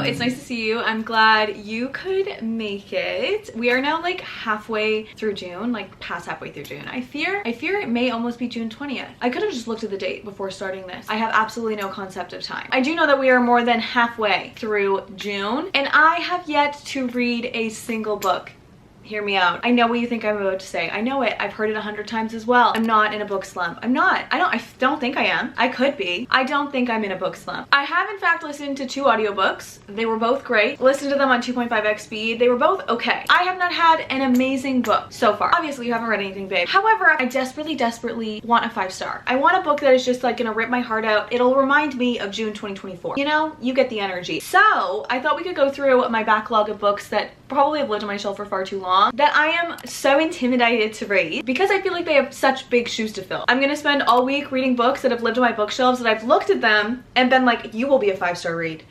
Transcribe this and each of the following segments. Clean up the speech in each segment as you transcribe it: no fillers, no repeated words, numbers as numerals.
it's nice to see you. I'm glad you could make it. We are now like halfway through June, like past halfway through June. I fear it may almost be June 20th. I could have just looked at the date before starting this. I have absolutely no concept of time. I do know that we are more than halfway through June, and I have yet to read a single book. Hear me out. I know what you think I'm about to say. I know it. I've heard it 100 times as well. I'm not in a book slump. I'm not. I don't think I am. I could be. I don't think I'm in a book slump. I have in fact listened to 2 audiobooks. They were both great. Listened to them on 2.5x speed. They were both okay. I have not had an amazing book so far. Obviously you haven't read anything, babe. However, I desperately want a 5-star. I want a book that is just like gonna rip my heart out. It'll remind me of June 2024. You know, you get the energy. So I thought we could go through my backlog of books that probably have lived on my shelf for far too long, that I am so intimidated to read because I feel like they have such big shoes to fill. I'm gonna spend all week reading books that have lived on my bookshelves that I've looked at them and been like, you will be a 5-star read.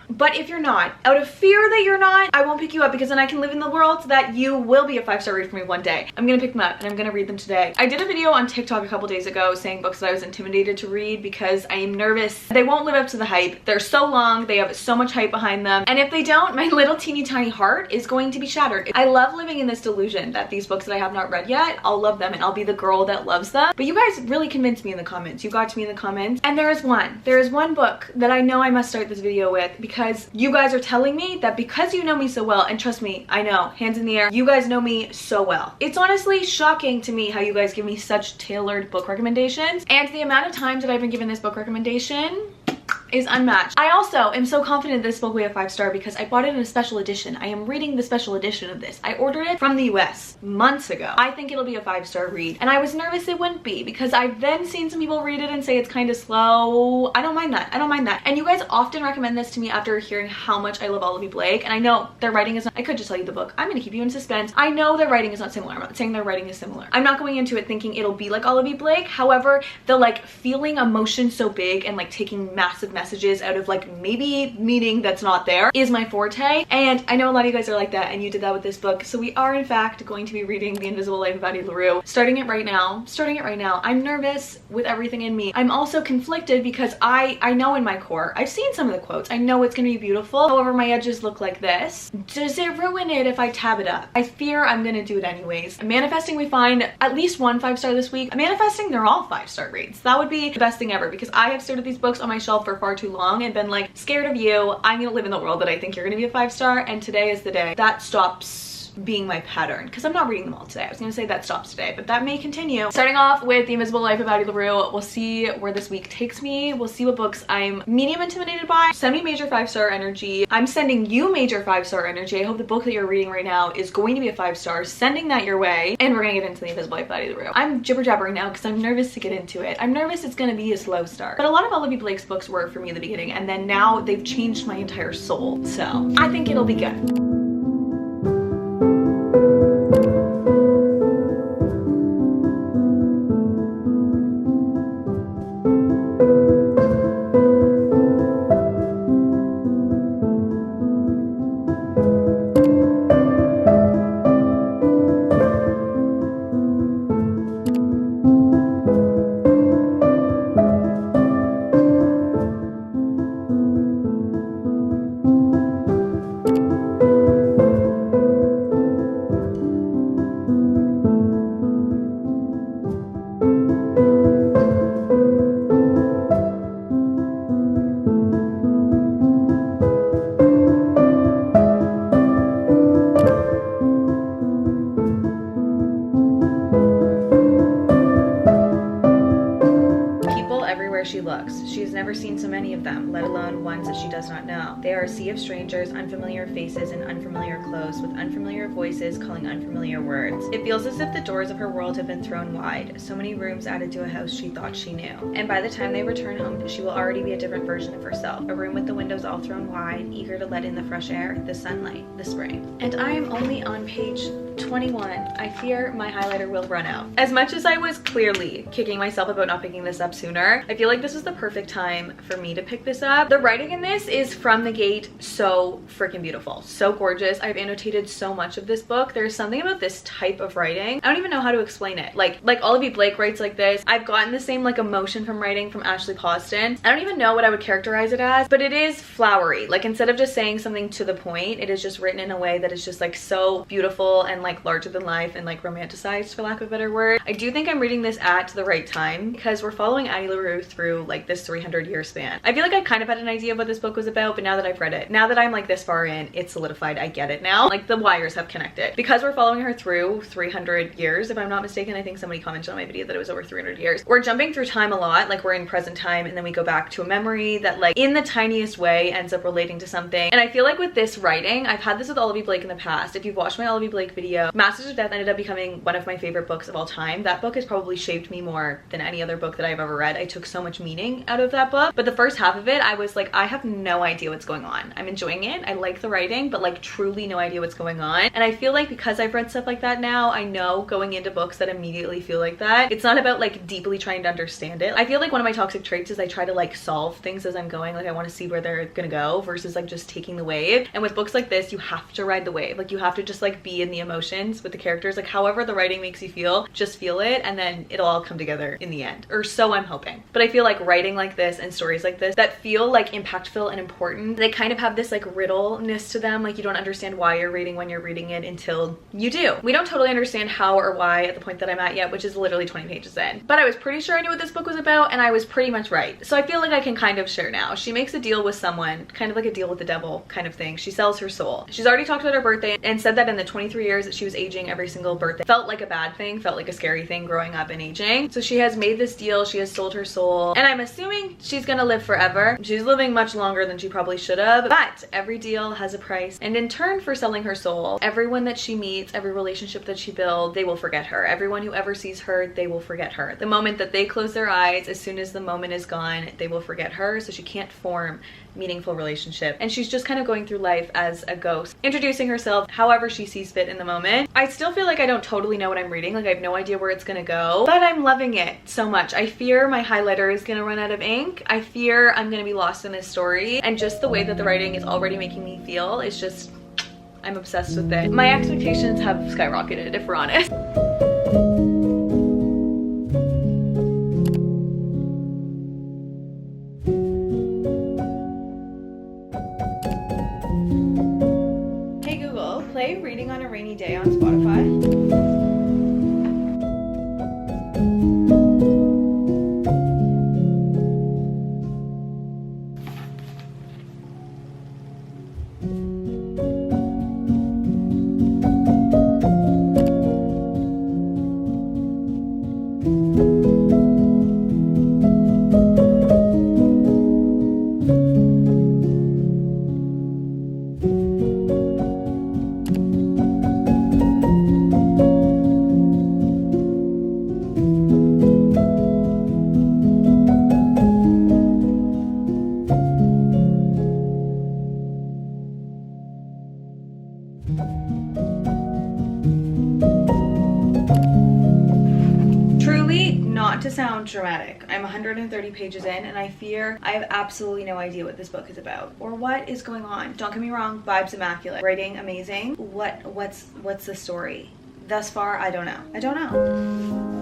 But if you're not, out of fear that you're not, I won't pick you up, because then I can live in the world that you will be a 5-star read for me one day. I'm gonna pick them up and I'm gonna read them today. I did a video on TikTok a couple days ago saying books that I was intimidated to read because I am nervous they won't live up to the hype. They're so long, they have so much hype behind them, and if they don't, my little teeny tiny heart is going to be shattered. I love living in this delusion that these books that I have not read yet, I'll love them and I'll be the girl that loves them. But you guys really convinced me in the comments. You got to me in the comments, and there is one book that I know I must start this video with, because you guys are telling me that because you know me so well, and trust me, I know, hands in the air, you guys know me so well. It's honestly shocking to me how you guys give me such tailored book recommendations, and the amount of times that I've been given this book recommendation is unmatched. I also am so confident this book will be a 5-star because I bought it in a special edition. I am reading the special edition of this. I ordered it from the US months ago. I think it'll be a 5-star read, and I was nervous it wouldn't be because I've then seen some people read it and say it's kind of slow. I don't mind that. I don't mind that. And you guys often recommend this to me after hearing how much I love Olivia Blake, and I know their writing is not, I could just tell you the book. I'm gonna keep you in suspense. I know their writing is not similar. I'm not saying their writing is similar. I'm not going into it thinking it'll be like Olivia Blake. However, the like feeling emotion so big and like taking massive messages out of like maybe meaning that's not there is my forte, and I know a lot of you guys are like that, and you did that with this book. So we are in fact going to be reading The Invisible Life of Addie LaRue, starting it right now. I'm nervous with everything in me. I'm also conflicted because I know in my core, I've seen some of the quotes, I know it's gonna be beautiful, however my edges look like this. Does it ruin it if I tab it up? I fear I'm gonna do it anyways. Manifesting, we find at least one 5-star this week. Manifesting, they're all 5-star reads. That would be the best thing ever, because I have stared at these books on my shelf for far too long and been like, scared of you. I'm gonna live in the world that I think you're gonna be a 5-star, and today is the day that stops being my pattern, because I'm not reading them all today. I was gonna say that stops today, but that may continue. Starting off with The Invisible Life of Addie LaRue, we'll see where this week takes me. We'll see what books I'm medium intimidated by. Send me major 5-star energy. I'm sending you major 5-star energy. I hope the book that you're reading right now is going to be a 5-star. Sending that your way, and we're gonna get into The Invisible Life of Addie LaRue. I'm jibber jabbering now because I'm nervous to get into it. I'm nervous it's gonna be a slow start, but a lot of Olivia Blake's books were for me in the beginning, and then now they've changed my entire soul, so I think it'll be good. She looks. She's never seen so many of them, let alone ones that she does not know. They are a sea of strangers, unfamiliar faces and unfamiliar clothes, with unfamiliar voices calling unfamiliar words. It feels as if the doors of her world have been thrown wide, so many rooms added to a house she thought she knew. And by the time they return home, she will already be a different version of herself. A room with the windows all thrown wide, eager to let in the fresh air, the sunlight, the spring. And I am only on page 21. I fear my highlighter will run out. As much as I was clearly kicking myself about not picking this up sooner, I feel like this was the perfect time for me to pick this up. The writing in this is from the gate so freaking beautiful, so gorgeous. I've annotated so much of this book. There's something about this type of writing, I don't even know how to explain it. Like Olivia Blake writes like this. I've gotten the same like emotion from writing from Ashley Poston. I don't even know what I would characterize it as, but it is flowery. Like instead of just saying something to the point, it is just written in a way that is just like so beautiful and like larger than life and like romanticized, for lack of a better word. I do think I'm reading this at the right time because we're following Addie LaRue through like this 300-year span. I feel like I kind of had an idea of what this book was about, but now that I've read it, now that I'm like this far in, it's solidified. I get it now. Like the wires have connected because we're following her through 300 years, if I'm not mistaken. I think somebody commented on my video that it was over 300 years. We're jumping through time a lot. Like we're in present time and then we go back to a memory that like in the tiniest way ends up relating to something. And I feel like with this writing, I've had this with Olivia Blake in the past. If you've watched my Olivia Blake video, Masters of Death ended up becoming one of my favorite books of all time. That book has probably shaped me more than any other book that I've ever read. I took so much meaning out of that book, but the first half of it, I was like, I have no idea what's going on. I'm enjoying it. I like the writing, but like truly no idea what's going on. And I feel like because I've read stuff like that now, I know going into books that immediately feel like that, it's not about like deeply trying to understand it. I feel like one of my toxic traits is I try to like solve things as I'm going. Like I want to see where they're gonna go versus like just taking the wave. And with books like this, you have to ride the wave. Like you have to just like be in the emotions with the characters. Like however the writing makes you feel, just feel it and then it'll all come together in the end. Or so I'm hoping. But I feel like writing like this and stories like this that feel like impactful and important, they kind of have this like riddleness to them. Like you don't understand why you're reading when you're reading it until you do. We don't totally understand how or why at the point that I'm at yet, which is literally 20 pages in. But I was pretty sure I knew what this book was about and I was pretty much right. So I feel like I can kind of share now. She makes a deal with someone, kind of like a deal with the devil kind of thing. She sells her soul. She's already talked about her birthday and said that in the 23 years that she was aging, every single birthday felt like a bad thing, felt like a scary thing growing up and aging. So she has made this deal, she has sold her soul, and I'm assuming she's gonna live forever. She's living much longer than she probably should have, but every deal has a price. And in turn for selling her soul, everyone that she meets, every relationship that she builds, they will forget her. Everyone who ever sees her, they will forget her. The moment that they close their eyes, as soon as the moment is gone, they will forget her, so she can't form meaningful relationship. And she's just kind of going through life as a ghost, introducing herself however she sees fit in the moment. I still feel like I don't totally know what I'm reading. Like I have no idea where it's gonna go, but I'm loving it so much. I fear my highlighter is gonna run out of ink. I fear I'm gonna be lost in this story, and just the way that the writing is already making me feel is just, I'm obsessed with it. My expectations have skyrocketed, if we're honest. Hey Google, play Reading on a Rainy Day on Spotify. Not to sound dramatic, I'm 130 pages in and I fear I have absolutely no idea what this book is about or what is going on. Don't get me wrong, vibes immaculate, writing amazing. What's the story? Thus far, I don't know. I don't know.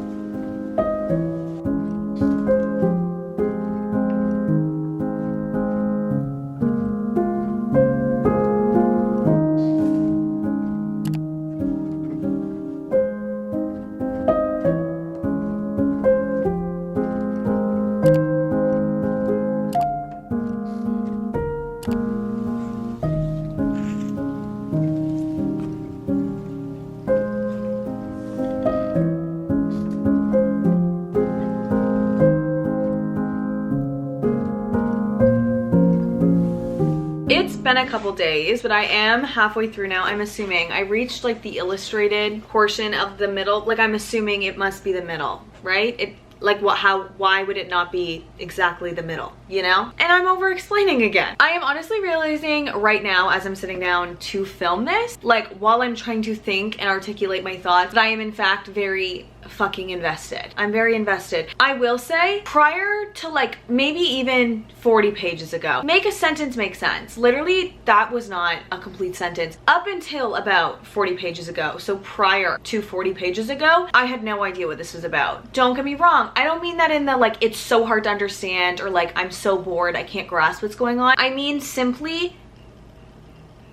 Been a couple days, but I am halfway through now. I'm assuming I reached like the illustrated portion of the middle. Like I'm assuming it must be the middle, right? It like why would it not be exactly the middle, you know? And I'm over explaining again. I am honestly realizing right now as I'm sitting down to film this, like while I'm trying to think and articulate my thoughts, that I am in fact very fucking invested. I'm very invested. I will say, prior to like maybe even 40 pages ago, make a sentence make sense. Literally, that was not a complete sentence. Up until about 40 pages ago, so prior to 40 pages ago, I had no idea what this was about. Don't get me wrong. I don't mean that in the like, it's so hard to understand or like, I'm so bored, I can't grasp what's going on. I mean simply,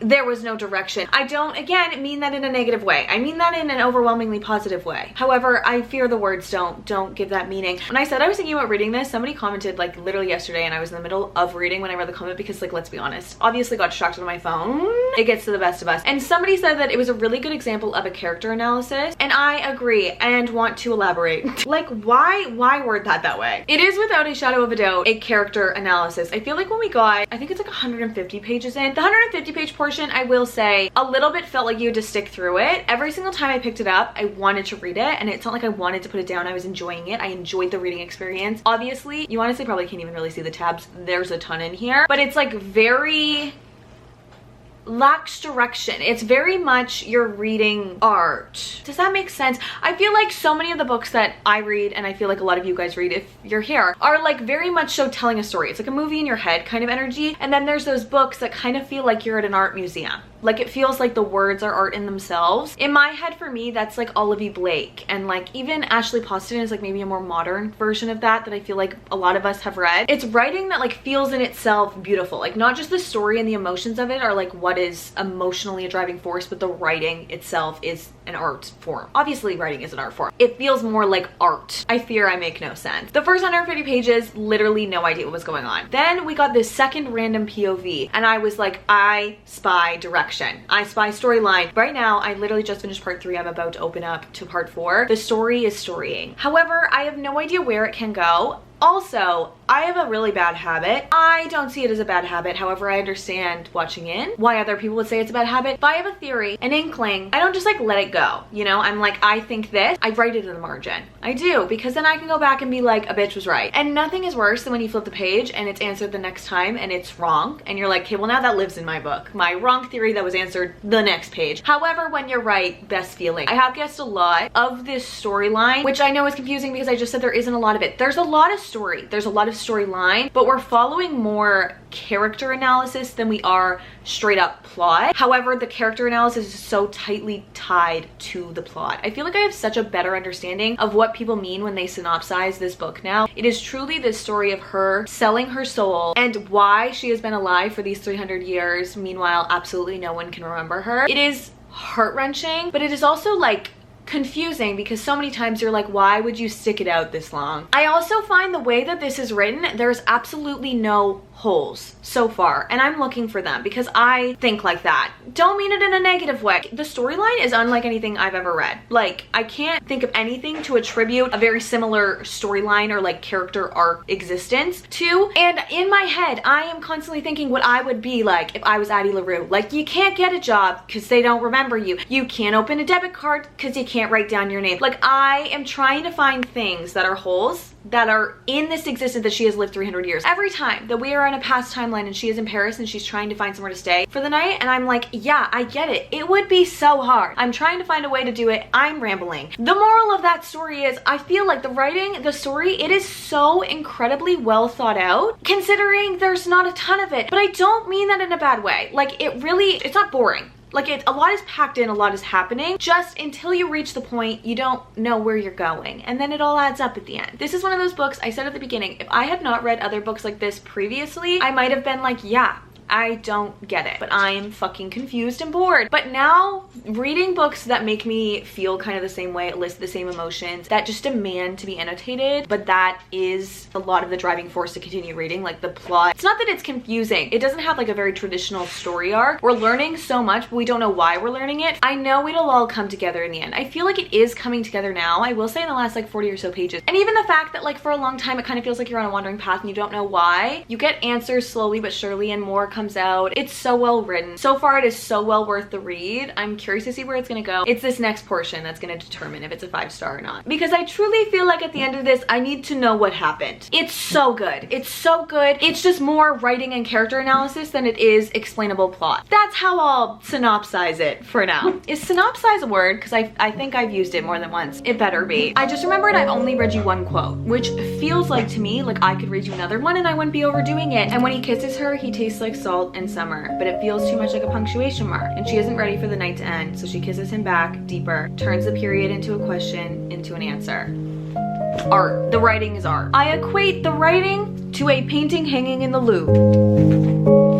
there was no direction. I don't, again, mean that in a negative way. I mean that in an overwhelmingly positive way. However, I fear the words don't give that meaning. When I said I was thinking about reading this, somebody commented like literally yesterday, and I was in the middle of reading when I read the comment because like, let's be honest, obviously got distracted on my phone. It gets to the best of us. And somebody said that it was a really good example of a character analysis, and I agree and want to elaborate. Like, why word that way? It is without a shadow of a doubt a character analysis. I feel like when we got, I think it's like 150 pages in, the 150 page portion, I will say, a little bit felt like you had to stick through it. Every single time I picked it up, I wanted to read it, and it's not like I wanted to put it down. I was enjoying it. I enjoyed the reading experience. Obviously, you honestly probably can't even really see the tabs. There's a ton in here, but it's like very lacks direction. It's very much you're reading art. Does that make sense? I feel like so many of the books that I read, and I feel like a lot of you guys read if you're here, are like very much so telling a story. It's like a movie in your head kind of energy. And then there's those books that kind of feel like you're at an art museum. Like it feels like the words are art in themselves. In my head, for me, that's like Olivia Blake, and like even Ashley Poston is like maybe a more modern version of that I feel like a lot of us have read. It's writing that like feels in itself beautiful. Like not just the story and the emotions of it are like what is emotionally a driving force, but the writing itself is an art form. Obviously writing is an art form. It feels more like art. I fear I make no sense. The first 150 pages, literally no idea what was going on. Then we got this second random POV, and I was like, I spy direction. I spy storyline. Right now, I literally just finished part 3. I'm about to open up to part 4. The story is storying. However, I have no idea where it can go. Also, I have a really bad habit. I don't see it as a bad habit. However, I understand watching in why other people would say it's a bad habit. If I have a theory, an inkling, I don't just like let it go. You know, I'm like, I think this, I write it in the margin. I do, because then I can go back and be like, a bitch was right. And nothing is worse than when you flip the page and it's answered the next time and it's wrong. And you're like, okay, well now that lives in my book. My wrong theory that was answered the next page. However, when you're right, best feeling. I have guessed a lot of this storyline, which I know is confusing because I just said there isn't a lot of it. There's a lot of story. There's a lot of storyline, but we're following more character analysis than we are straight up plot. However, the character analysis is so tightly tied to the plot. I feel like I have such a better understanding of what people mean when they synopsize this book now. It is truly this story of her selling her soul and why she has been alive for these 300 years. Meanwhile, absolutely no one can remember her. It is heart-wrenching, but it is also like confusing because so many times you're like, why would you stick it out this long? I also find the way that this is written, there's absolutely no holes so far, and I'm looking for them because I think like that. Don't mean it in a negative way. The storyline is unlike anything I've ever read. Like, I can't think of anything to attribute a very similar storyline or like character arc existence to. And in my head, I am constantly thinking what I would be like if I was Addie LaRue. Like, you can't get a job because they don't remember you. You can't open a debit card because you can't write down your name. Like, I am trying to find things that are holes that are in this existence that she has lived 300 years. Every time that we are in a past timeline and she is in Paris and she's trying to find somewhere to stay for the night, and I'm like, yeah, I get it. It would be so hard. I'm trying to find a way to do it. I'm rambling. The moral of that story is I feel like the writing, the story, it is so incredibly well thought out considering there's not a ton of it. But I don't mean that in a bad way. Like, it really, it's not boring. Like, a lot is packed in, a lot is happening. Just until you reach the point, you don't know where you're going. And then it all adds up at the end. This is one of those books, I said at the beginning, if I had not read other books like this previously, I might have been like, yeah, I don't get it, but I am fucking confused and bored. But now, reading books that make me feel kind of the same way, elicit the same emotions, that just demand to be annotated, but that is a lot of the driving force to continue reading, like the plot. It's not that it's confusing. It doesn't have like a very traditional story arc. We're learning so much, but we don't know why we're learning it. I know it'll all come together in the end. I feel like it is coming together now. I will say in the last like 40 or so pages. And even the fact that like for a long time, it kind of feels like you're on a wandering path and you don't know why. You get answers slowly but surely, and more comes comes out. It's so well written. So far, it is so well worth the read. I'm curious to see where it's gonna go. It's this next portion that's gonna determine if it's a 5-star or not. Because I truly feel like at the end of this, I need to know what happened. It's so good. It's so good. It's just more writing and character analysis than it is explainable plot. That's how I'll synopsize it for now. Is synopsize a word? Because I think I've used it more than once. It better be. I just remembered I've only read you one quote, which feels like to me like I could read you another one and I wouldn't be overdoing it. And when he kisses her, he tastes like salt in summer, but it feels too much like a punctuation mark. And she isn't ready for the night to end, so she kisses him back deeper, turns the period into a question, into an answer. Art. The writing is art. I equate the writing to a painting hanging in the Louvre.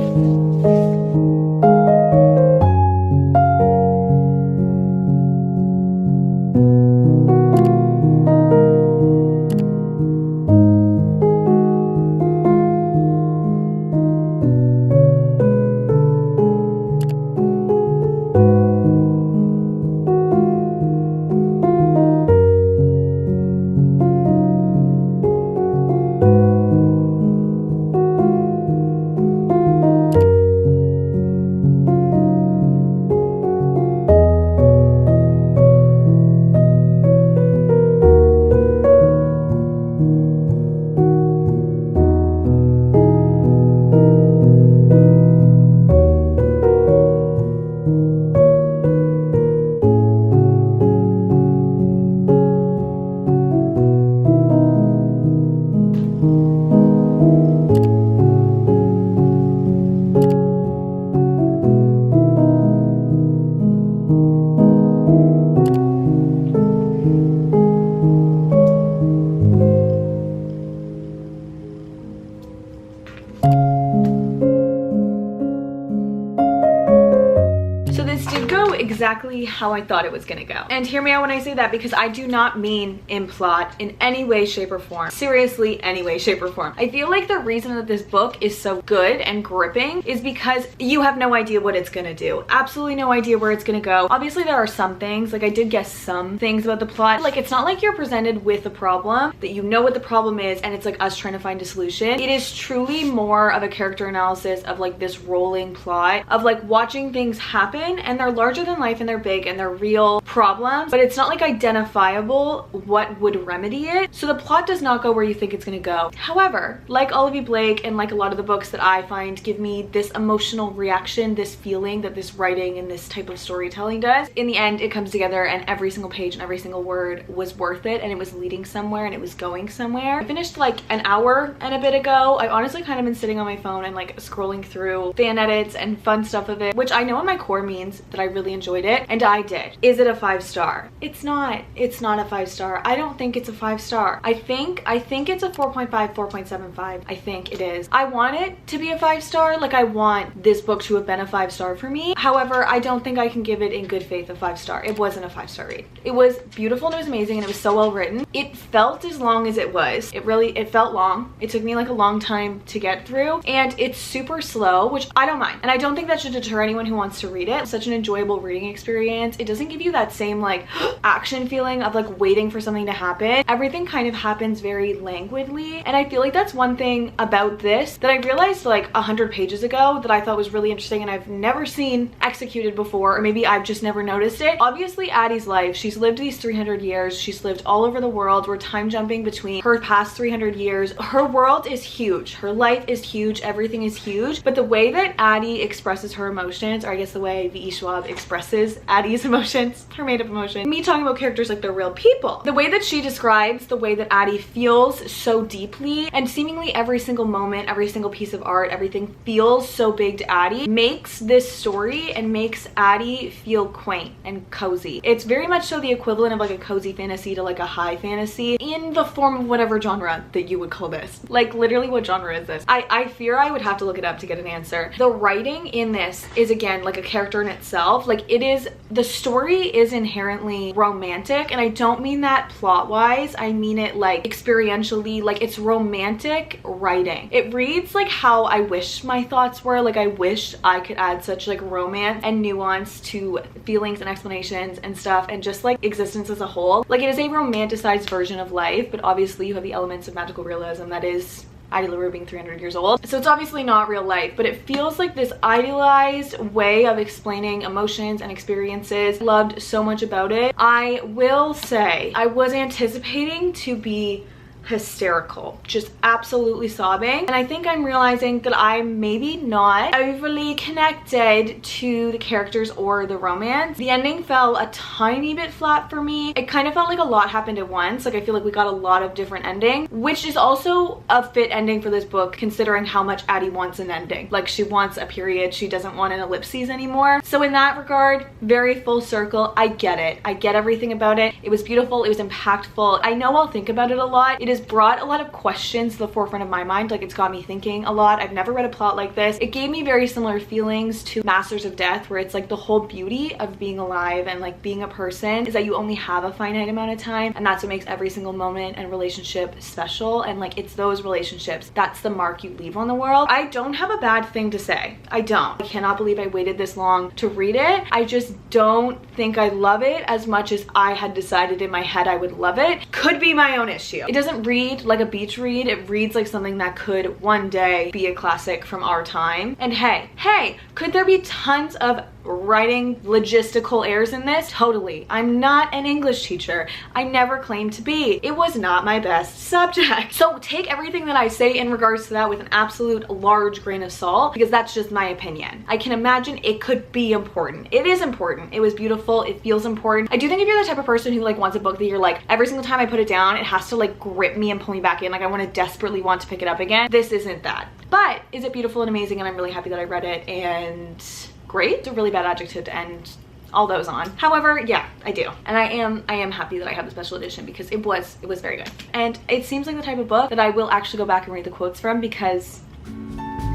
Exactly how I thought it was gonna go. And hear me out when I say that, because I do not mean in plot in any way, shape, or form. Seriously, any way, shape, or form. I feel like the reason that this book is so good and gripping is because you have no idea what it's gonna do. Absolutely no idea where it's gonna go. Obviously, there are some things, like I did guess some things about the plot. Like, it's not like you're presented with a problem, that you know what the problem is, and it's like us trying to find a solution. It is truly more of a character analysis of like this rolling plot of like watching things happen, and they're larger than life and they're big and they're real problems, but it's not like identifiable what would remedy it. So the plot does not go where you think it's gonna go. However, like Olivia Blake and like a lot of the books that I find give me this emotional reaction, this feeling that this writing and this type of storytelling does, in the end it comes together and every single page and every single word was worth it, and it was leading somewhere and it was going somewhere. I finished like an hour and a bit ago. I honestly kind of been sitting on my phone and like scrolling through fan edits and fun stuff of it, which I know in my core means that I really enjoyed it, and I did. Is it a 5-star? It's not. It's not a 5-star. I don't think it's a 5-star. I think it's a 4.5, 4.75. I think it is. I want it to be a 5-star. Like, I want this book to have been a 5-star for me. However, I don't think I can give it in good faith a 5-star. It wasn't a 5-star read. It was beautiful and it was amazing and it was so well written. It felt as long as it was. It felt long. It took me like a long time to get through, and it's super slow, which I don't mind. And I don't think that should deter anyone who wants to read it. It's such an enjoyable reading experience. It doesn't give you that same like action feeling of like waiting for something to happen. Everything kind of happens very languidly, and I feel like that's one thing about this that I realized like 100 pages ago that I thought was really interesting and I've never seen executed before, or maybe I've just never noticed it. Obviously, Addie's life, she's lived these 300 years. She's lived all over the world. We're time jumping between her past 300 years. Her world is huge. Her life is huge. Everything is huge. But the way that Adie expresses her emotions, or I guess the way V.E. Schwab expresses Addie's emotions, her made-up emotion, me talking about characters like they're real people, the way that she describes the way that Adie feels so deeply, and seemingly every single moment, every single piece of art, everything feels so big to Adie, makes this story and makes Adie feel quaint and cozy. It's very much so the equivalent of like a cozy fantasy to like a high fantasy in the form of whatever genre that you would call this. Like, literally, what genre is this? I fear I would have to look it up to get an answer. The writing in this is, again, like a character in itself. Like, it is, the story is inherently romantic, and I don't mean that plot-wise. I mean it like experientially. Like, it's romantic writing. It reads like how I wish my thoughts were. Like, I wish I could add such like romance and nuance to feelings and explanations and stuff, and just like existence as a whole. Like, it is a romanticized version of life, but obviously you have the elements of magical realism that is Addie LaRue being 300 years old. So it's obviously not real life, but it feels like this idealized way of explaining emotions and experiences. Loved so much about it. I will say I was anticipating to be hysterical, just absolutely sobbing, and I think I'm realizing that I'm maybe not overly connected to the characters or the romance. The ending fell a tiny bit flat for me. It kind of felt like a lot happened at once. Like I feel like we got a lot of different endings, which is also a fit ending for this book considering how much Addie wants an ending. Like she wants a period, she doesn't want an ellipses anymore. So in that regard, very full circle. I get it. I get everything about it. It was beautiful, it was impactful. I know I'll think about it a lot. It has brought a lot of questions to the forefront of my mind. Like it's got me thinking a lot. I've never read a plot like this. It gave me very similar feelings to Masters of Death, where it's like the whole beauty of being alive and like being a person is that you only have a finite amount of time, and that's what makes every single moment and relationship special. And like it's those relationships, that's the mark you leave on the world. I don't have a bad thing to say. I don't. I cannot believe I waited this long to read it. I just don't think I love it as much as I had decided in my head I would love it. Could be my own issue. It doesn't read like a beach read. It reads like something that could one day be a classic from our time. And hey, could there be tons of writing logistical errors in this? Totally. I'm not an English teacher. I never claimed to be. It was not my best subject. So take everything that I say in regards to that with an absolute large grain of salt, because that's just my opinion. I can imagine it could be important. It is important. It was beautiful. It feels important. I do think if you're the type of person who like wants a book that you're like, every single time I put it down, it has to like grip me and pull me back in. Like I want to desperately want to pick it up again. This isn't that. But is it beautiful and amazing? And I'm really happy that I read it. And great. It's a really bad adjective to end all those on. However, yeah, I do. And I am happy that I have the special edition because it was very good. And it seems like the type of book that I will actually go back and read the quotes from because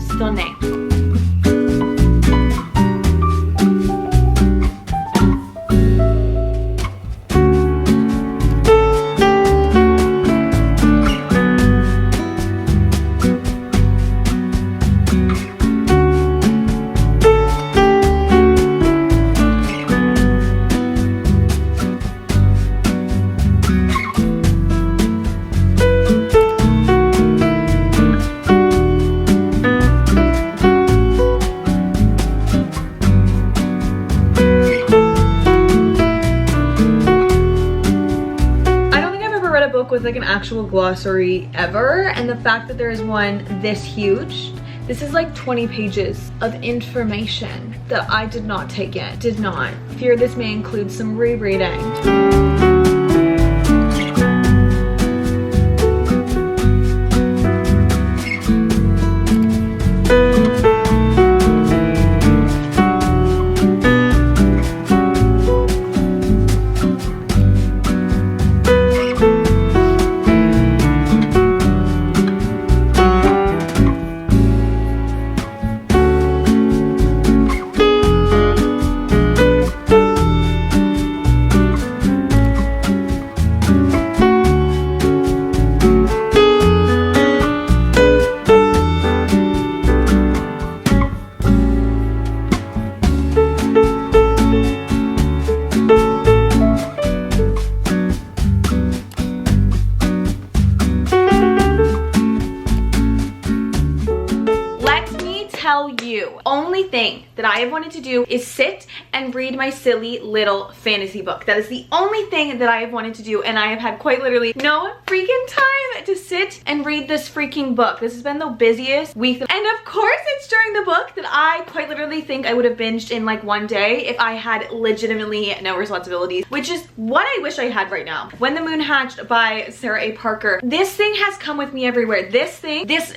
stunning. With like an actual glossary ever, and the fact that there is one this huge, this is like 20 pages of information that I did not take in. Did not. Fear this may include some rereading. Only thing that I have wanted to do is sit and read my silly little fantasy book. That is the only thing that I have wanted to do, and I have had quite literally no freaking time to sit and read this freaking book. This has been the busiest week, and of course it's during the book that I quite literally think I would have binged in like one day if I had legitimately no responsibilities, which is what I wish I had right now. When the Moon Hatched by Sarah A. Parker. This thing has come with me everywhere. This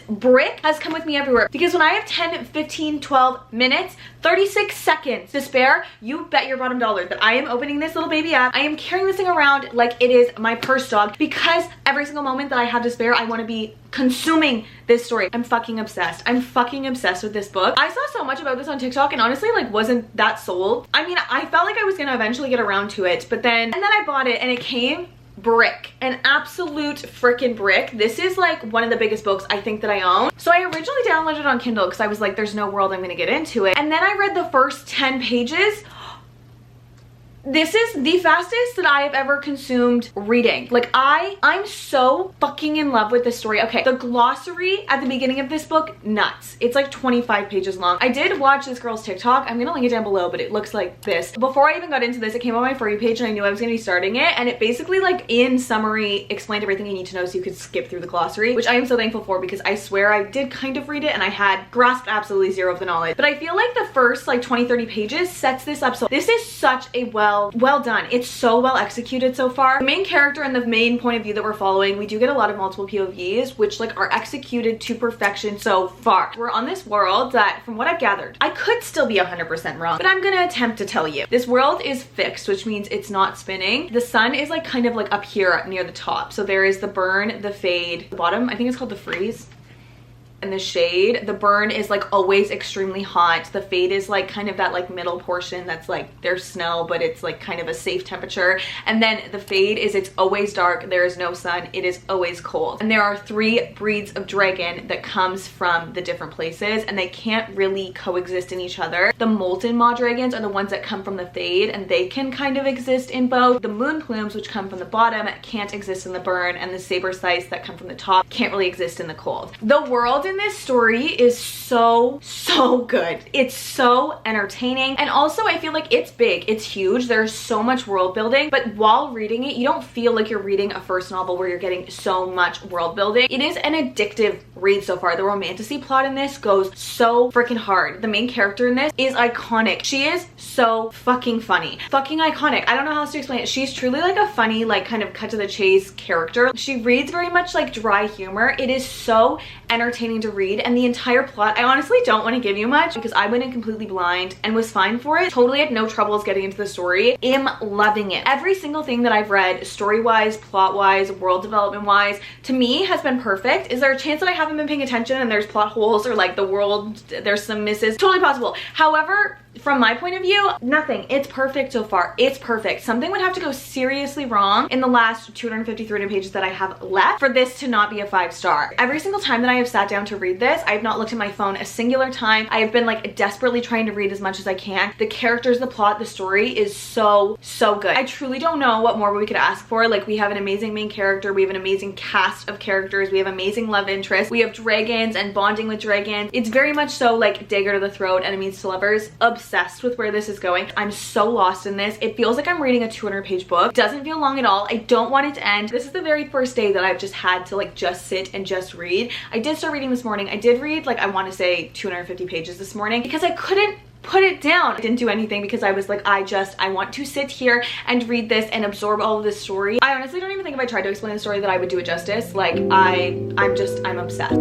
brick has come with me everywhere, because when I have 10, 15, 12 minutes, 36 seconds to spare, you bet your bottom dollar that I am opening this little baby up. I am carrying this thing around like it is my purse dog, because every single moment that I have to spare, I want to be consuming this story. I'm fucking obsessed. I'm fucking obsessed with this book. I saw so much about this on TikTok and honestly like wasn't that sold. I mean, I felt like I was gonna eventually get around to it, but then I bought it and it came brick, an absolute freaking brick. This is like one of the biggest books I think that I own. So I originally downloaded it on Kindle because I was like, there's no world I'm gonna get into it. And then I read the first 10 pages. This is the fastest that I have ever consumed reading. Like I'm so fucking in love with this story. Okay, the glossary at the beginning of this book, nuts. It's like 25 pages long. I did watch this girl's TikTok. I'm gonna link it down below, but it looks like this. Before I even got into this, it came on my For You page and I knew I was gonna be starting it, and it basically, like, in summary explained everything you need to know so you could skip through the glossary, which I am so thankful for because I swear I did kind of read it and I had grasped absolutely zero of the knowledge. But I feel like the first like 20-30 pages sets this up. So this is such a well done. It's so well executed so far. The main character and the main point of view that we're following, we do get a lot of multiple POVs, which like are executed to perfection so far. We're on this world that, from what I've gathered, I could still be 100% wrong, but I'm gonna attempt to tell you. This world is fixed, which means it's not spinning. The sun is like kind of like up here near the top. So there is the burn, the fade, the bottom, I think it's called the freeze, and the shade. The burn is like always extremely hot. The fade is like kind of that like middle portion that's like there's snow, but it's like kind of a safe temperature. And then the fade is it's always dark, there is no sun, it is always cold. And there are 3 breeds of dragon that comes from the different places, and they can't really coexist in each other. The molten maw dragons are the ones that come from the fade, and they can kind of exist in both. The moon plumes, which come from the bottom, can't exist in the burn, and the saber scythes that come from the top can't really exist in the cold. The world in this story is so good. It's so entertaining, and also I feel like it's big, it's huge, there's so much world building, but while reading it you don't feel like you're reading a first novel where you're getting so much world building. It is an addictive read so far. The romantasy plot in this goes so freaking hard. The main character in this is iconic. She is so fucking funny, fucking iconic. I don't know how else to explain it. She's truly like a funny, like kind of cut to the chase character. She reads very much like dry humor. It is so entertaining to read, and the entire plot, I honestly don't want to give you much because I went in completely blind and was fine for it. Totally had no troubles getting into the story. Am loving it. Every single thing that I've read, story-wise, plot-wise, world development-wise, to me has been perfect. Is there a chance that I haven't been paying attention and there's plot holes or like the world, there's some misses? Totally possible. However, from my point of view, nothing. It's perfect so far. It's perfect. Something would have to go seriously wrong in the last 250, 300 pages that I have left for this to not be a 5-star. Every single time that I have sat down to read this, I have not looked at my phone a singular time. I have been like desperately trying to read as much as I can. The characters, the plot, the story is so good. I truly don't know what more we could ask for. Like, we have an amazing main character, we have an amazing cast of characters, we have amazing love interests, we have dragons and bonding with dragons. It's very much so like dagger to the throat, enemies to lovers. Obsessed with where this is going. I'm so lost in this. It feels like I'm reading a 200-page book. Doesn't feel long at all. I don't want it to end. This is the very first day that I've just had to like just sit and just read. I did start reading this morning. I did read like, I want to say 250 pages this morning because I couldn't put it down. I didn't do anything because I was like, I want to sit here and read this and absorb all of this story. I honestly don't even think if I tried to explain the story that I would do it justice. Like I'm obsessed.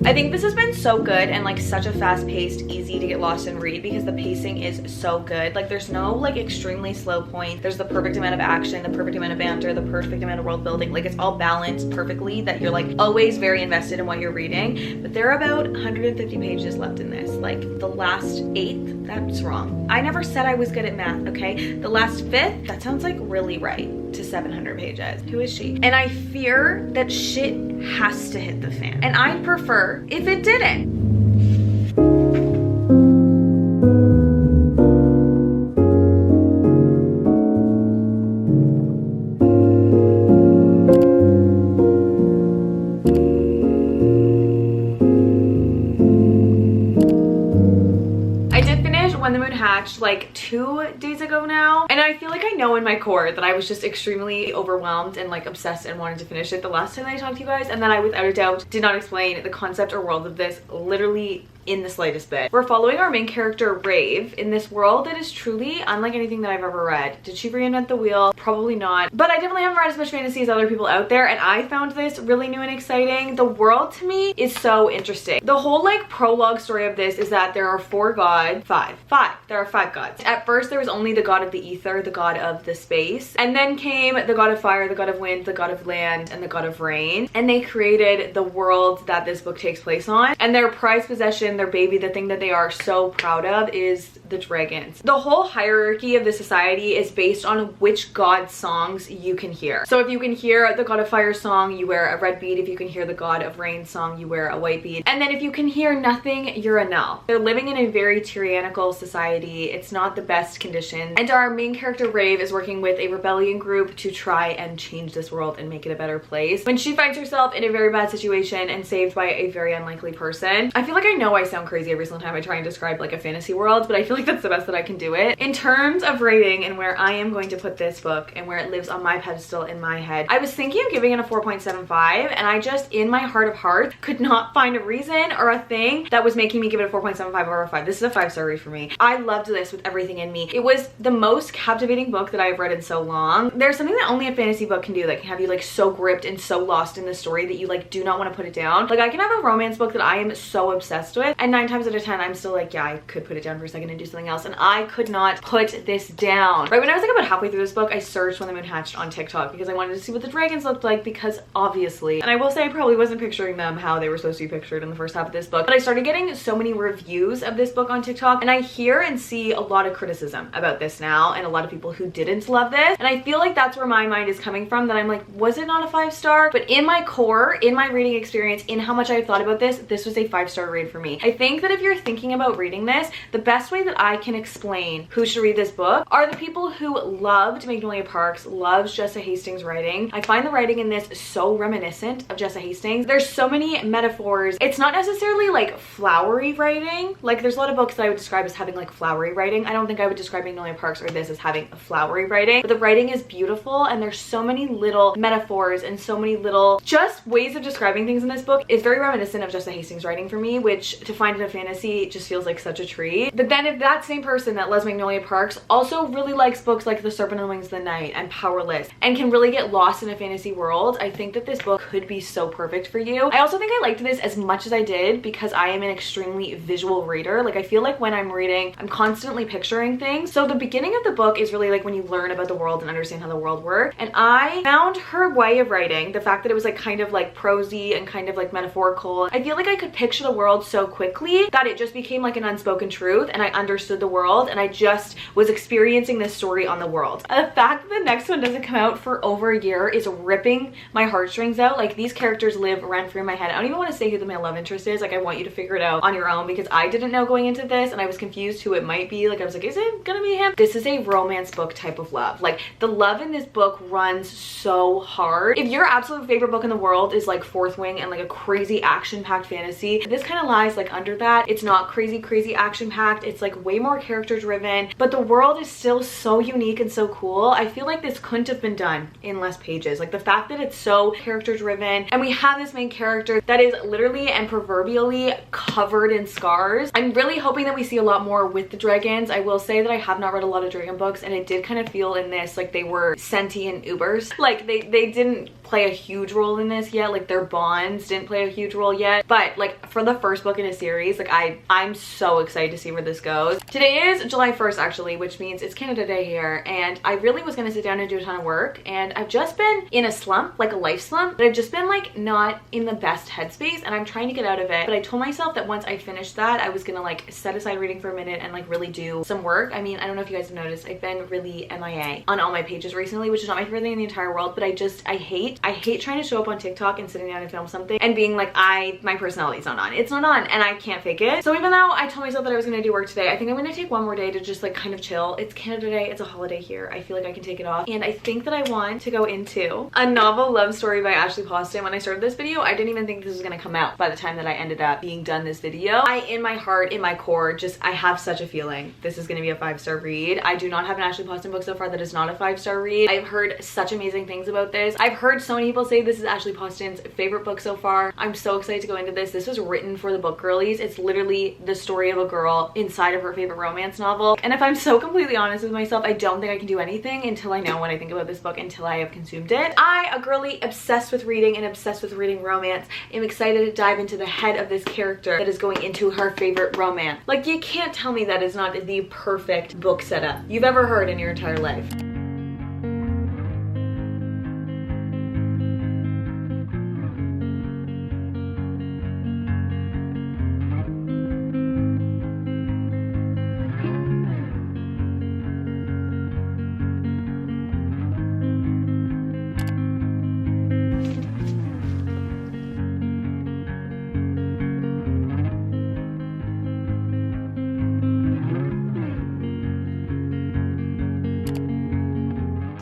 I think this has been so good and like such a fast-paced, easy to get lost and read because the pacing is so good. Like there's no like extremely slow point. There's the perfect amount of action, the perfect amount of banter, the perfect amount of world building. Like it's all balanced perfectly that you're like always very invested in what you're reading. But there are about 150 pages left in this. Like the last 8th, that's wrong. I never said I was good at math, okay? The last 5th, that sounds like really right to 700 pages. Who is she? And I fear that shit has to hit the fan. And I'd prefer if it didn't. When the Moon Hatched like 2 days ago now, and I feel like I know in my core that I was just extremely overwhelmed and like obsessed and wanted to finish it the last time that I talked to you guys, and then I without a doubt did not explain the concept or world of this literally in the slightest bit. We're following our main character, Rave, in this world that is truly unlike anything that I've ever read. Did she reinvent the wheel? Probably not. But I definitely haven't read as much fantasy as other people out there, and I found this really new and exciting. The world to me is so interesting. The whole like prologue story of this is that there are there are five gods. At first there was only the god of the ether, the god of the space, and then came the god of fire, the god of wind, the god of land, and the god of rain, and they created the world that this book takes place on. And their prized possession, their baby, the thing that they are so proud of is the dragons. The whole hierarchy of the society is based on which god songs you can hear. So if you can hear the god of fire song, you wear a red bead. If you can hear the god of rain song, you wear a white bead. And then if you can hear nothing, you're a null. They're living in a very tyrannical society. It's not the best conditions. And our main character, Rave, is working with a rebellion group to try and change this world and make it a better place, when she finds herself in a very bad situation and saved by a very unlikely person. I feel like I know I sound crazy every single time I try and describe like a fantasy world, but I feel like that's the best that I can do it. In terms of rating and where I am going to put this book and where it lives on my pedestal in my head, I was thinking of giving it a 4.75, and I just, in my heart of hearts, could not find a reason or a thing that was making me give it a 4.75 over a 5. This is a 5-star read for me. I loved this with everything in me. It was the most captivating book that I've read in so long. There's something that only a fantasy book can do that can have you like so gripped and so lost in the story that you like do not want to put it down. Like I can have a romance book that I am so obsessed with, and 9 times out of 10 I'm still like, yeah, I could put it down for a second and do something else, and I could not put this down. Right when I was like about halfway through this book, I searched When the Moon Hatched on TikTok because I wanted to see what the dragons looked like, because obviously, and I will say I probably wasn't picturing them how they were supposed to be pictured in the first half of this book, but I started getting so many reviews of this book on TikTok, and I hear and see a lot of criticism about this now, and a lot of people who didn't love this, and I feel like that's where my mind is coming from, that I'm like, was it not a 5-star? But in my core, in my reading experience, in how much I've thought about this, this was a 5-star read for me. I think that if you're thinking about reading this, the best way that I can explain who should read this book are the people who loved Magnolia Parks, loves Jessa Hastings' writing. I find the writing in this so reminiscent of Jessa Hastings. There's so many metaphors. It's not necessarily like flowery writing. Like there's a lot of books that I would describe as having like flowery writing. I don't think I would describe Magnolia Parks or this as having a flowery writing, but the writing is beautiful, and there's so many little metaphors and so many little just ways of describing things in this book. It's very reminiscent of Jessa Hastings' writing for me, which to find in a fantasy just feels like such a treat. But then if that same person that loves Magnolia Parks also really likes books like The Serpent and the Wings of the Night and Powerless and can really get lost in a fantasy world, I think that this book could be so perfect for you. I also think I liked this as much as I did because I am an extremely visual reader. Like I feel like when I'm reading, I'm constantly picturing things. So the beginning of the book is really like when you learn about the world and understand how the world works. And I found her way of writing, the fact that it was like kind of like prosy and kind of like metaphorical, I feel like I could picture the world so quickly that it just became like an unspoken truth, and I understood the world, and I just was experiencing this story on the world. The fact that the next one doesn't come out for over a year is ripping my heartstrings out. Like these characters live rent free in my head. I don't even want to say who the male love interest is. Like I want you to figure it out on your own, because I didn't know going into this, and I was confused who it might be. Like I was like, is it gonna be him? This is a romance book type of love. Like the love in this book runs so hard. If your absolute favorite book in the world is like Fourth Wing and like a crazy action-packed fantasy, this kind of lies like under that. It's not crazy action-packed. It's like way more character driven, but the world is still so unique and so cool. I feel like this couldn't have been done in less pages. Like the fact that it's so character driven, and we have this main character that is literally and proverbially covered in scars. I'm really hoping that we see a lot more with the dragons. I will say that I have not read a lot of dragon books, and it did kind of feel in this like they were sentient ubers. Like they didn't play a huge role in this yet. Like their bonds didn't play a huge role yet, but like for the first book in a series, like I'm so excited to see where this goes. Today is July 1st actually, which means it's Canada Day here, and I really was gonna sit down and do a ton of work, and I've just been in a slump, like a life slump, but I've just been like not in the best headspace, and I'm trying to get out of it. But I told myself that once I finished that, I was gonna like set aside reading for a minute and like really do some work. I mean, I don't know if you guys have noticed, I've been really MIA on all my pages recently, which is not my favorite thing in the entire world, but I hate trying to show up on TikTok and sitting down and film something and being like, my personality's not on. It's not on, and I can't fake it. So even though I told myself that I was gonna do work today, I think think I'm gonna take one more day to just like kind of chill. It's Canada Day, it's a holiday here. I feel like I can take it off. And I think that I want to go into a novel love story by Ashley Poston. When I started this video, I didn't even think this was gonna come out by the time that I ended up being done this video. In my heart, in my core, I have such a feeling this is gonna be a 5-star read. I do not have an Ashley Poston book so far that is not a 5-star read. I've heard such amazing things about this. I've heard so many people say this is Ashley Poston's favorite book so far. I'm so excited to go into this. This was written for the book girlies. It's literally the story of a girl inside of her favorite romance novel. And if I'm so completely honest with myself, I don't think I can do anything until I know what I think about this book, until I have consumed it. I, a girly obsessed with reading and obsessed with reading romance, am excited to dive into the head of this character that is going into her favorite romance. Like, you can't tell me that is not the perfect book setup you've ever heard in your entire life.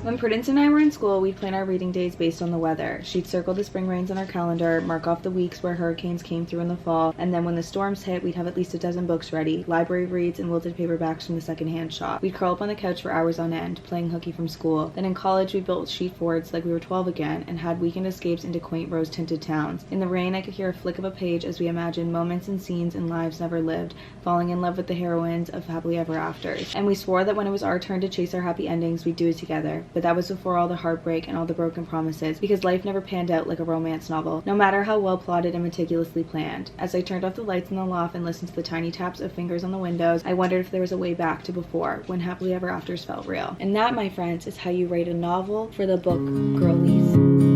When Prudence and I were in school, we'd plan our reading days based on the weather. She'd circle the spring rains on our calendar, mark off the weeks where hurricanes came through in the fall, and then when the storms hit, we'd have at least a dozen books ready, library reads and wilted paperbacks from the secondhand shop. We'd curl up on the couch for hours on end, playing hooky from school. Then in college, we built sheet forts like we were 12 again, and had weekend escapes into quaint rose-tinted towns. In the rain, I could hear a flick of a page as we imagined moments and scenes in lives never lived, falling in love with the heroines of Happily Ever Afters. And we swore that when it was our turn to chase our happy endings, we'd do it together. But that was before all the heartbreak and all the broken promises, because life never panned out like a romance novel, no matter how well plotted and meticulously planned. As I turned off the lights in the loft and listened to the tiny taps of fingers on the windows, I wondered if there was a way back to before, when Happily Ever Afters felt real. And that, my friends, is how you write a novel for the book girlies.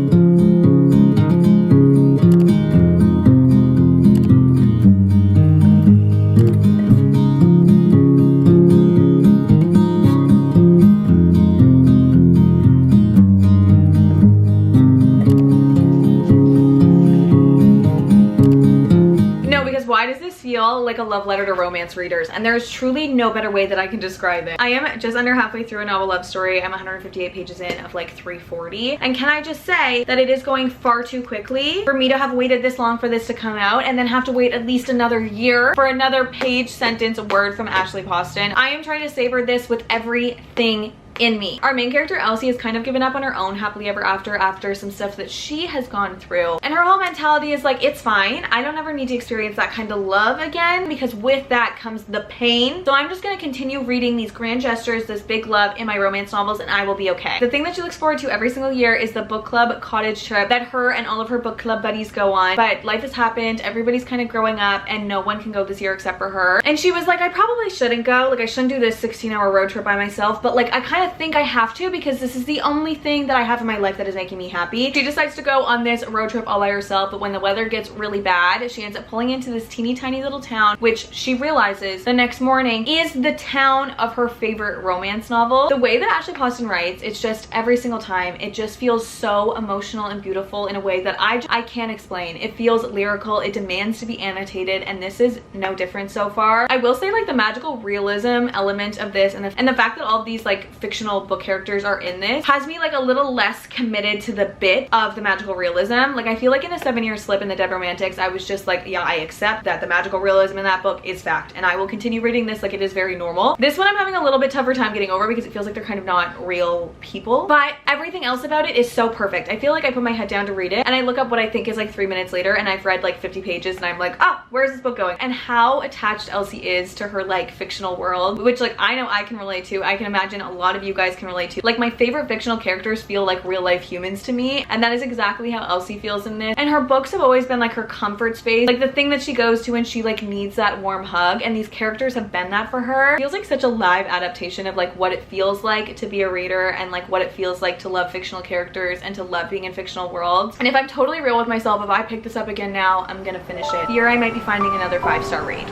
Feel like a love letter to romance readers, and there's truly no better way that I can describe it. I am just under halfway through a novel love story. I'm 158 pages in of like 340, and can I just say that it is going far too quickly for me to have waited this long for this to come out and then have to wait at least another year for another page, sentence, word from Ashley Poston. I am trying to savor this with everything in me. Our main character Elsie has kind of given up on her own happily ever after some stuff that she has gone through, and her whole mentality is like, it's fine, I don't ever need to experience that kind of love again, because with that comes the pain. So I'm just gonna continue reading these grand gestures, this big love in my romance novels, and I will be okay. The thing that she looks forward to every single year is the book club cottage trip that her and all of her book club buddies go on, but life has happened, everybody's kind of growing up, and no one can go this year except for her. And she was like, I probably shouldn't go, like I shouldn't do this 16-hour road trip by myself, but like I kind of think I have to, because this is the only thing that I have in my life that is making me happy. She decides to go on this road trip all by herself, but when the weather gets really bad, she ends up pulling into this teeny tiny little town, which she realizes the next morning is the town of her favorite romance novel. The way that Ashley Poston writes, it's just every single time, it just feels so emotional and beautiful in a way that I can't explain. It feels lyrical, it demands to be annotated, and this is no different so far. I will say, like, the magical realism element of this and the fact that all of these like fictional book characters are in this has me like a little less committed to the bit of the magical realism. Like, I feel like in a 7-year slip in the Dead Romantics, I was just like, yeah, I accept that the magical realism in that book is fact, and I will continue reading this like it is very normal. This one I'm having a little bit tougher time getting over because it feels like they're kind of not real people, but everything else about it is so perfect. I feel like I put my head down to read it and I look up what I think is like 3 minutes later and I've read like 50 pages and I'm like, oh, where's this book going? And how attached Elsie is to her like fictional world, which like I know I can relate to. I can imagine a lot of you guys can relate to. Like, my favorite fictional characters feel like real life humans to me, and that is exactly how Elsie feels in this. And her books have always been like her comfort space, like the thing that she goes to when she like needs that warm hug, and these characters have been that for her. It feels like such a live adaptation of like what it feels like to be a reader and like what it feels like to love fictional characters and to love being in fictional worlds. And if I'm totally real with myself, if I pick this up again now, I'm gonna finish it. Here I might be finding another 5-star read.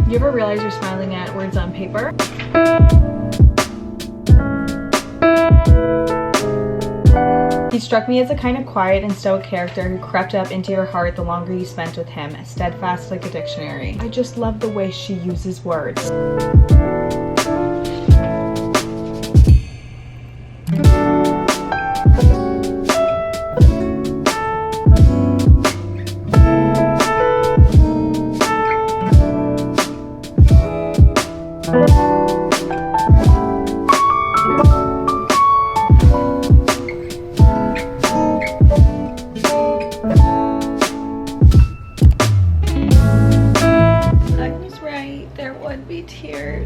You ever realize you're smiling at words on paper? He struck me as a kind of quiet and stoic character who crept up into your heart the longer you spent with him, steadfast like a dictionary. I just love the way she uses words. Tears.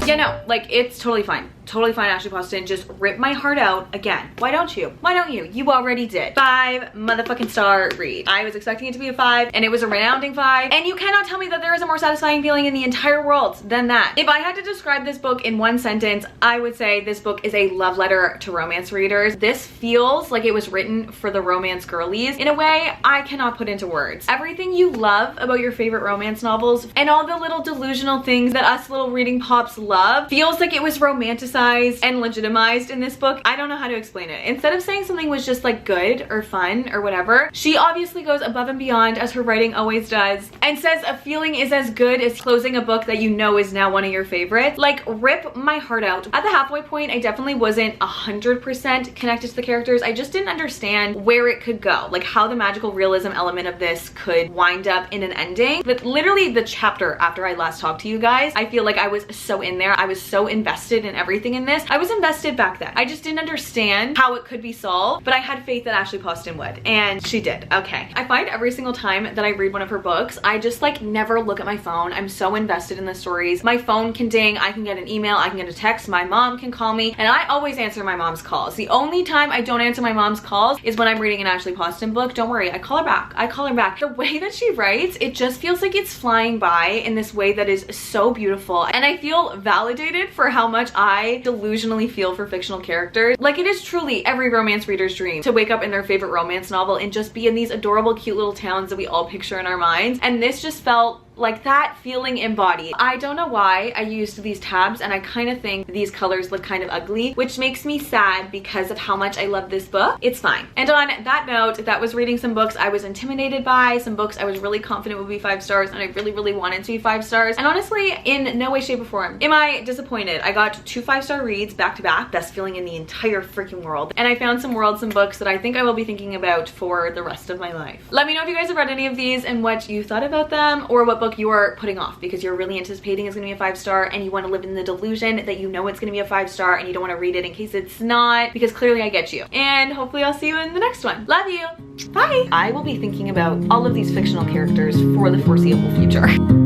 Yeah, no, like it's totally fine. Totally fine, Ashley Poston. Just rip my heart out again. Why don't you? Why don't you? You already did. 5 motherfucking star read. I was expecting it to be a 5 and it was a resounding 5. And you cannot tell me that there is a more satisfying feeling in the entire world than that. If I had to describe this book in one sentence, I would say this book is a love letter to romance readers. This feels like it was written for the romance girlies in a way I cannot put into words. Everything you love about your favorite romance novels and all the little delusional things that us little reading pops love feels like it was romanticized and legitimized in this book. I don't know how to explain it. Instead of saying something was just like good or fun or whatever, she obviously goes above and beyond, as her writing always does, and says a feeling is as good as closing a book that you know is now one of your favorites. Like, rip my heart out. At the halfway point, I definitely wasn't 100% connected to the characters. I just didn't understand where it could go, like how the magical realism element of this could wind up in an ending. But literally the chapter after I last talked to you guys, I feel like I was so in there. I was so invested in everything in this. I was invested back then. I just didn't understand how it could be solved, but I had faith that Ashley Poston would, and she did. Okay. I find every single time that I read one of her books, I just like never look at my phone. I'm so invested in the stories. My phone can ding, I can get an email, I can get a text, my mom can call me, and I always answer my mom's calls. The only time I don't answer my mom's calls is when I'm reading an Ashley Poston book. Don't worry, I call her back. I call her back. The way that she writes, it just feels like it's flying by in this way that is so beautiful, and I feel validated for how much I delusionally feel for fictional characters. Like, it is truly every romance reader's dream to wake up in their favorite romance novel and just be in these adorable, cute little towns that we all picture in our minds, and this just felt like that feeling embodied. I don't know why I used these tabs, and I kind of think these colors look kind of ugly, which makes me sad because of how much I love this book. It's fine. And on that note, that was reading some books I was intimidated by, some books I was really confident would be 5 stars, and I really wanted to be 5 stars. And honestly, in no way, shape, or form am I disappointed. I got 2 5-star reads back to back, best feeling in the entire freaking world. And I found some worlds and books that I think I will be thinking about for the rest of my life. Let me know if you guys have read any of these and what you thought about them, or what book you're putting off because you're really anticipating it's gonna be a 5-star and you want to live in the delusion that you know it's gonna be a 5-star and you don't want to read it in case it's not, because clearly I get you. And hopefully I'll see you in the next one. Love you. Bye. I will be thinking about all of these fictional characters for the foreseeable future.